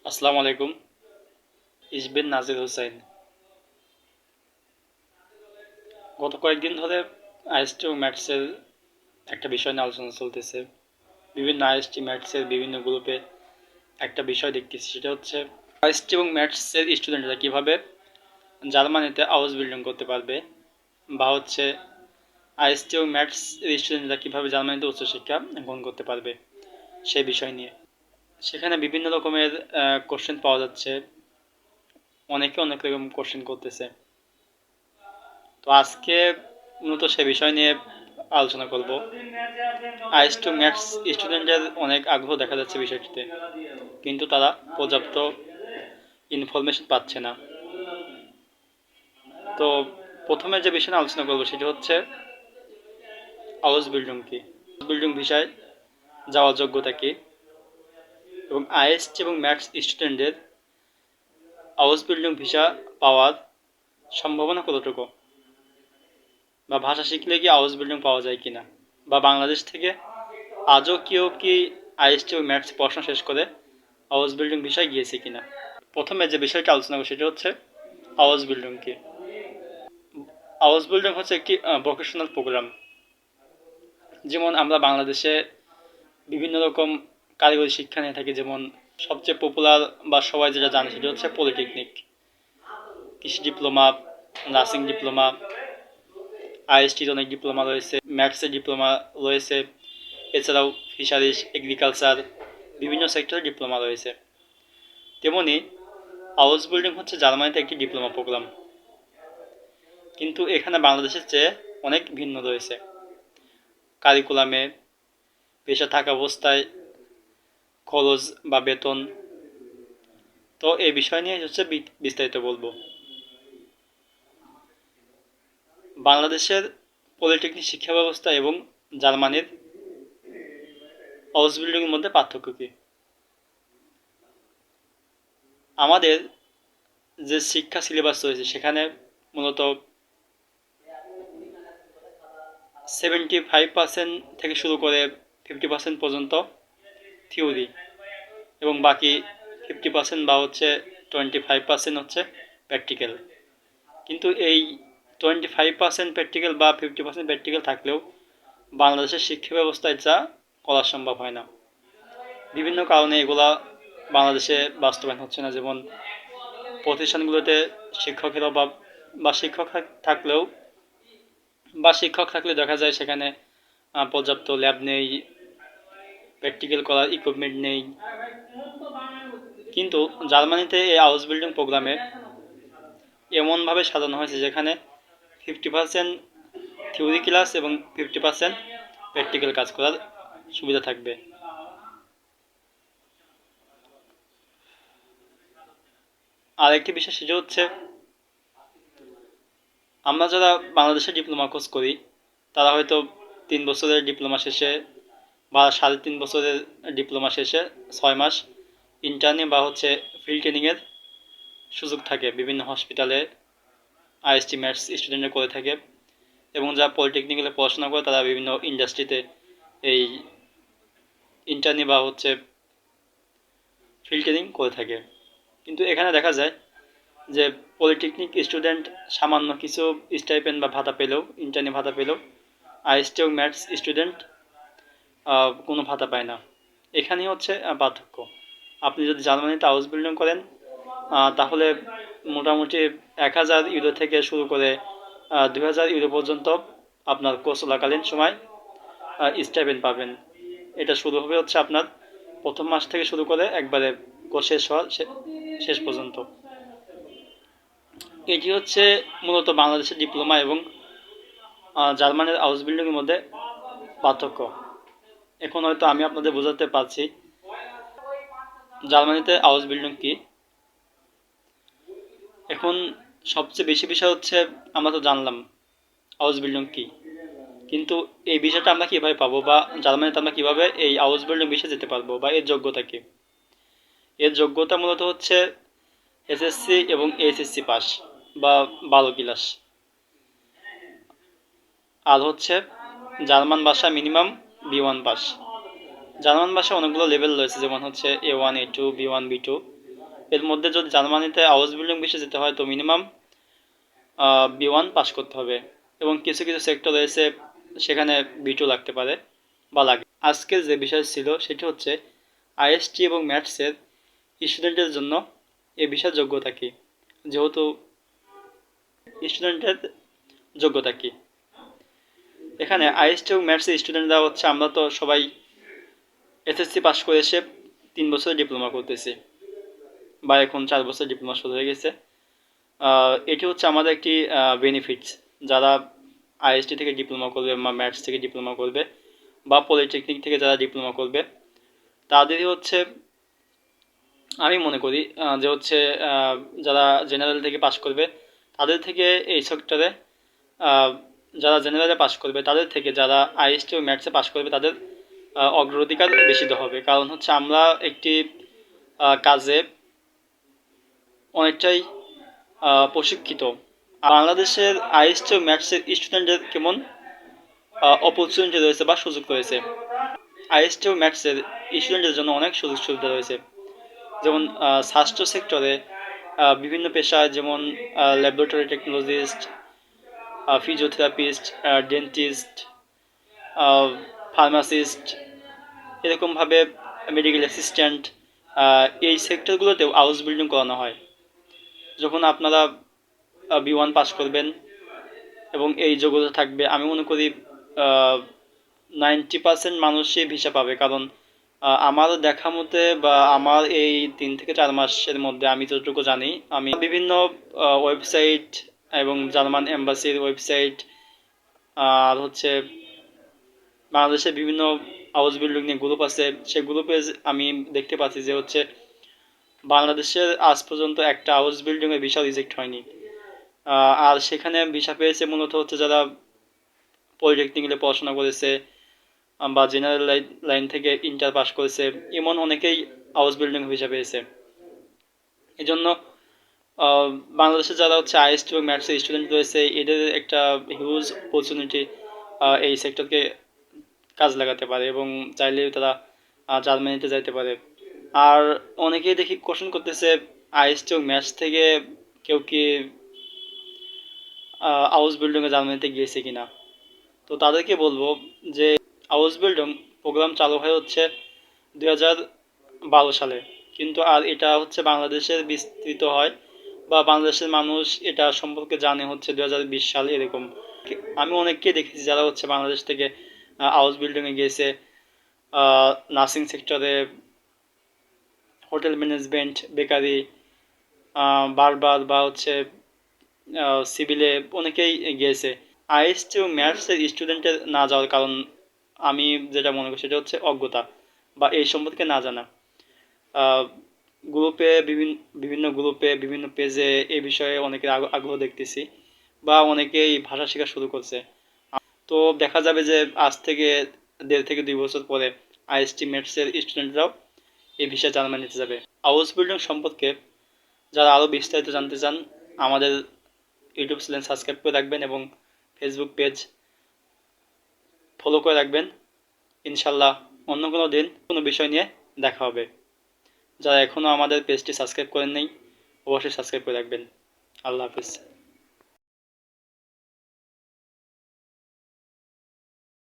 আসসালামু আলাইকুম। Ich bin নাজির হোসেন। গত কয়েকদিন ধরে আইএসটি ও ম্যাথসের একটা বিষয় নিয়ে আলোচনা চলতেছে। বিভিন্ন আইএসটি ম্যাথসের বিভিন্ন গ্রুপে একটা বিষয় দেখতেছি, সেটা হচ্ছে আইএসটি এবং ম্যাথসের স্টুডেন্টরা কীভাবে জার্মানিতে হাউস বিল্ডিং করতে পারবে, বা হচ্ছে আইএসটি এবং ম্যাথস স্টুডেন্টরা কীভাবে জার্মানিতে উচ্চশিক্ষা গ্রহণ করতে পারবে সেই বিষয় নিয়ে। সেখানে বিভিন্ন রকমের কোশ্চেন পাওয়া যাচ্ছে, অনেকে অনেক রকম কোশ্চেন করতেছে। তো আজকে মূলত সে বিষয় নিয়ে আলোচনা করব। আইএস টু ম্যাথস স্টুডেন্টদের অনেক আগ্রহ দেখা যাচ্ছে বিষয়টিতে, কিন্তু তারা পর্যাপ্ত ইনফরমেশন পাচ্ছে না। তো প্রথমে যে বিষয় নিয়ে আলোচনা করবো সেটি হচ্ছে হাউস বিল্ডিং কি, বিল্ডিং ভিসায় যাওয়ার যোগ্যতা কি, এবং আইএস এবং ম্যাথস স্টুডেন্টদের হাউস বিল্ডিং ভিসা পাওয়ার সম্ভাবনা কতটুকু, বা ভাষা শিখলে কি হাউস বিল্ডিং পাওয়া যায় কিনা, বা বাংলাদেশ থেকে আজও কেউ কি আইএসটি ও ম্যাথস পড়াশোনা শেষ করে হাউস বিল্ডিং বিষয়ে গিয়েছে কিনা। প্রথমে যে বিষয়টা আলোচনা করবো সেটা হচ্ছে হাউস বিল্ডিং কি। হাউস বিল্ডিং হচ্ছে একটি ভোকেশনাল প্রোগ্রাম। যেমন আমরা বাংলাদেশে বিভিন্ন রকম কারিগরি শিক্ষা নিয়ে থাকি, যেমন সবচেয়ে পপুলার বা সবাই যেটা জানে সেটা হচ্ছে পলিটেকনিক, কৃষি ডিপ্লোমা, নার্সিং ডিপ্লোমা, আইএসটির অনেক ডিপ্লোমা রয়েছে, ম্যাথসের ডিপ্লোমা রয়েছে, এছাড়াও ফিশারিজ, এগ্রিকালচার, বিভিন্ন সেক্টরে ডিপ্লোমা রয়েছে। তেমনি হাউস বিল্ডিং হচ্ছে জার্মানিতে একটি ডিপ্লোমা প্রোগ্রাম, কিন্তু এখানে বাংলাদেশের চেয়ে অনেক ভিন্ন রয়েছে কারিকুলামে, পেশা থাকা অবস্থায় খরচ বা বেতন। তো এই বিষয় নিয়ে হচ্ছে বিস্তারিত বলবো। বাংলাদেশের পলিটেকনিক শিক্ষা ব্যবস্থা এবং জার্মানির হাউস বিল্ডিংয়ের মধ্যে পার্থক্য কী। আমাদের যে শিক্ষা সিলেবাস রয়েছে সেখানে মূলত 75% থেকে শুরু করে 50% পর্যন্ত থিওরি, এবং বাকি 50% বা হচ্ছে 25% হচ্ছে প্র্যাকটিক্যাল। কিন্তু এই 25% প্র্যাকটিক্যাল বা 50% প্র্যাকটিক্যাল থাকলেও বাংলাদেশের শিক্ষা ব্যবস্থায় যা করা সম্ভব হয় না। বিভিন্ন কারণে এগুলা বাংলাদেশে বাস্তবায়ন হচ্ছে না। যেমন প্রতিষ্ঠানগুলোতে শিক্ষকের অভাব, বা শিক্ষক থাকলে দেখা যায় সেখানে পর্যাপ্ত ল্যাব নেই, প্র্যাকটিক্যাল করার ইকুইপমেন্ট নেই। কিন্তু জার্মানিতে এই হাউস বিল্ডিং প্রোগ্রামে এমনভাবে সাজানো হয়েছে যেখানে 50% থিওরি ক্লাস এবং 50% প্র্যাকটিক্যাল কাজ করার সুবিধা থাকবে। আর একটি বিষয় সেটা হচ্ছে, আমরা যারা বাংলাদেশে ডিপ্লোমা কোর্স করি তারা হয়তো 3 বছরের ডিপ্লোমা শেষে বা 3.5 বছরের ডিপ্লোমা শেষে 6 মাস ইন্টার্নি বা হচ্ছে ফিল্ড ট্রেনিংয়ের সুযোগ থাকে বিভিন্ন হসপিটালে, আইএসটি ম্যাথস স্টুডেন্টরা করে থাকে। এবং যারা পলিটেকনিক্যালে পড়াশোনা করে তারা বিভিন্ন ইন্ডাস্ট্রিতে এই ইন্টার্নি বা হচ্ছে ফিল্ড ট্রেনিং করে থাকে। কিন্তু এখানে দেখা যায় যে পলিটেকনিক স্টুডেন্ট সামান্য কিছু স্টাইপেন্ড বা ভাতা পেলেও, ইন্টার্নি ভাতা পেলেও, আইএসটি এবং ম্যাথস স্টুডেন্ট কোনো ভাতা পায় না। এখানেই হচ্ছে পার্থক্য। আপনি যদি জার্মানিতে হাউস বিল্ডিং করেন তাহলে মোটামুটি 1000 ইউরো থেকে শুরু করে 2000 ইউরো পর্যন্ত আপনার কোর্স চলাকালীন সময় স্টাইপেন্ড পাবেন। এটা শুরু হবে হচ্ছে আপনার প্রথম মাস থেকে শুরু করে একবারে কোর্স শেষ হওয়ার শেষ পর্যন্ত। এটি হচ্ছে মূলত বাংলাদেশের ডিপ্লোমা এবং জার্মানির হাউস বিল্ডিংয়ের মধ্যে পার্থক্য। এখন হয়তো আমি আপনাদের বোঝাতে পারছি জার্মানিতে হাউস বিল্ডিং কি। এখন সবচেয়ে বেশি বিষয় হচ্ছে, আমরা তো জানলাম হাউস বিল্ডিং কি, কিন্তু এই বিষয়টা আমরা কীভাবে পাবো, বা জার্মানিতে আমরা কীভাবে এই হাউস বিল্ডিং বিষয়ে যেতে পারবো, বা এর যোগ্যতা কি। এর যোগ্যতা মূলত হচ্ছে এসএসসি এবং এইচএসসি পাস বা 12 ক্লাস, আর হচ্ছে জার্মান ভাষা মিনিমাম B1 পাস। জার্মান ভাষা অনেকগুলো লেভেল রয়েছে, যেমন হচ্ছে A1 A2 B1 B2। এর মধ্যে যদি জার্মানিতে আউসবিল্ডিং বিষয়ে যেতে হয় তো মিনিমাম B1 পাস করতে হবে, এবং কিছু কিছু সেক্টর রয়েছে সেখানে B2 লাগতে পারে বা লাগে। আজকের যে বিষয় ছিল সেটি হচ্ছে আইএসটি এবং ম্যাথসের স্টুডেন্টের জন্য এই বিষয়ের যোগ্যতা কী, যেহেতু স্টুডেন্টের যোগ্যতা কী। এখানে আইএসটি এবং ম্যাথসের স্টুডেন্টরা হচ্ছে, আমরা তো সবাই এসএসসি পাস করে এসে 3 বছরের ডিপ্লোমা করতেছি, বা এখন 4 বছর ডিপ্লোমা শুরু হয়ে গেছে। এটি হচ্ছে আমাদের একটি বেনিফিটস। যারা আইএসটি থেকে ডিপ্লোমা করবে বা ম্যাথস থেকে ডিপ্লোমা করবে বা পলিটেকনিক থেকে যারা ডিপ্লোমা করবে, তাদেরই হচ্ছে আমি মনে করি যে হচ্ছে যারা জেনারেল থেকে পাস করবে তাদের থেকে এই সেক্টরে, যারা জেনারেলে পাস করবে তাদের থেকে যারা আইএসটি ও ম্যাথসে পাস করবে তাদের অগ্রাধিকার বেশি দেওয়া হবে। কারণ হচ্ছে আমরা একটি কাজে অনেকটাই প্রশিক্ষিত। বাংলাদেশের আইএসটি ও ম্যাথসের স্টুডেন্টদের কেমন অপরচুনিটি রয়েছে বা সুযোগ রয়েছে। আইএসটি ও ম্যাথসের স্টুডেন্টদের জন্য অনেক সুযোগ সুবিধা রয়েছে, যেমন স্বাস্থ্য সেক্টরে বিভিন্ন পেশায়, যেমন laboratory technologist, physiotherapist, dentist, pharmacist, এরকমভাবে মেডিকেল অ্যাসিস্ট্যান্ট, এই সেক্টরগুলোতেও হাউস বিল্ডিং করানো হয়। যখন আপনারা B1 পাস করবেন এবং এই যোগ্যতা থাকবে, আমি মনে করি 90% মানুষই ভিসা পাবে। কারণ আমার দেখা মতে বা আমার এই 3 থেকে 4 মাসের মধ্যে আমি যতটুকু জানি, আমি বিভিন্ন ওয়েবসাইট এবং জার্মান এম্বাসির ওয়েবসাইট আর হচ্ছে বাংলাদেশের বিভিন্ন হাউস বিল্ডিং নিয়ে গ্রুপ আছে, সেই গ্রুপে আমি দেখতে পাচ্ছি যে হচ্ছে বাংলাদেশের আজ পর্যন্ত একটা হাউস বিল্ডিংয়ের ভিসা রিজেক্ট হয়নি। আর সেখানে ভিসা পেয়েছে মূলত হচ্ছে যারা পলিটেকনিক্যালে পড়াশোনা করেছে বা জেনারেল লাইন থেকে ইন্টার পাস করেছে, এমন অনেকেই হাউস বিল্ডিং ভিসা পেয়েছে। এই জন্য বাংলাদেশে যারা হচ্ছে আইএসটি এবং ম্যাথসের স্টুডেন্ট রয়েছে, এদের একটা হিউজ অপরচুনিটি এই সেক্টরকে কাজ লাগাতে পারে, এবং চাইলে তারা জার্মানিতে যাইতে পারে। আর অনেকেই দেখি কোশ্চেন করতেছে আইএসটি এবং ম্যাথস থেকে কেউ কি হাউস বিল্ডিংয়ে জার্মানিতে গিয়েছে কিনা। তো তাদেরকে বলবো যে হাউস বিল্ডিং প্রোগ্রাম চালু হয় হচ্ছে 2012 সালে, কিন্তু আর এটা হচ্ছে বাংলাদেশের বিস্তৃত হয় বা বাংলাদেশের মানুষ এটা সম্পর্কে জানে হচ্ছে 2020 সালে এরকম। আমি অনেককে দেখেছি যারা হচ্ছে বাংলাদেশ থেকে হাউস বিল্ডিংয়ে গিয়েছে, নার্সিং সেক্টরে, হোটেল ম্যানেজমেন্ট, বেকারি, বারবার বা হচ্ছে সিভিলে অনেকেই গিয়েছে। আইএসটি ও ম্যাথসের স্টুডেন্টের না যাওয়ার কারণ আমি যেটা মনে করি সেটা হচ্ছে অজ্ঞতা বা এই সম্পর্কে না জানা। গ্রুপে বিভিন্ন গ্রুপে বিভিন্ন পেজে এই বিষয়ে অনেকের আগ্রহ দেখতেছি বা অনেকেই ভাষা শেখা শুরু করছে। তো দেখা যাবে যে আজ থেকে 1.5 থেকে 2 বছর পরে আইএসটি ম্যাথসের স্টুডেন্টরাও এই ভিসা জার্মানিতে যাবে। হাউস বিল্ডিং সম্পর্কে যারা আরও বিস্তারিত জানতে চান, আমাদের ইউটিউব চ্যানেল সাবস্ক্রাইব করে রাখবেন এবং ফেসবুক পেজ ফলো করে রাখবেন। ইনশাল্লাহ অন্য কোনো দিন কোনো বিষয় নিয়ে দেখা হবে। যারা এখনও আমাদের পেজটি সাবস্ক্রাইব করেন নাই, অবশ্যই সাবস্ক্রাইব করে রাখবেন। আল্লাহ হাফিজ।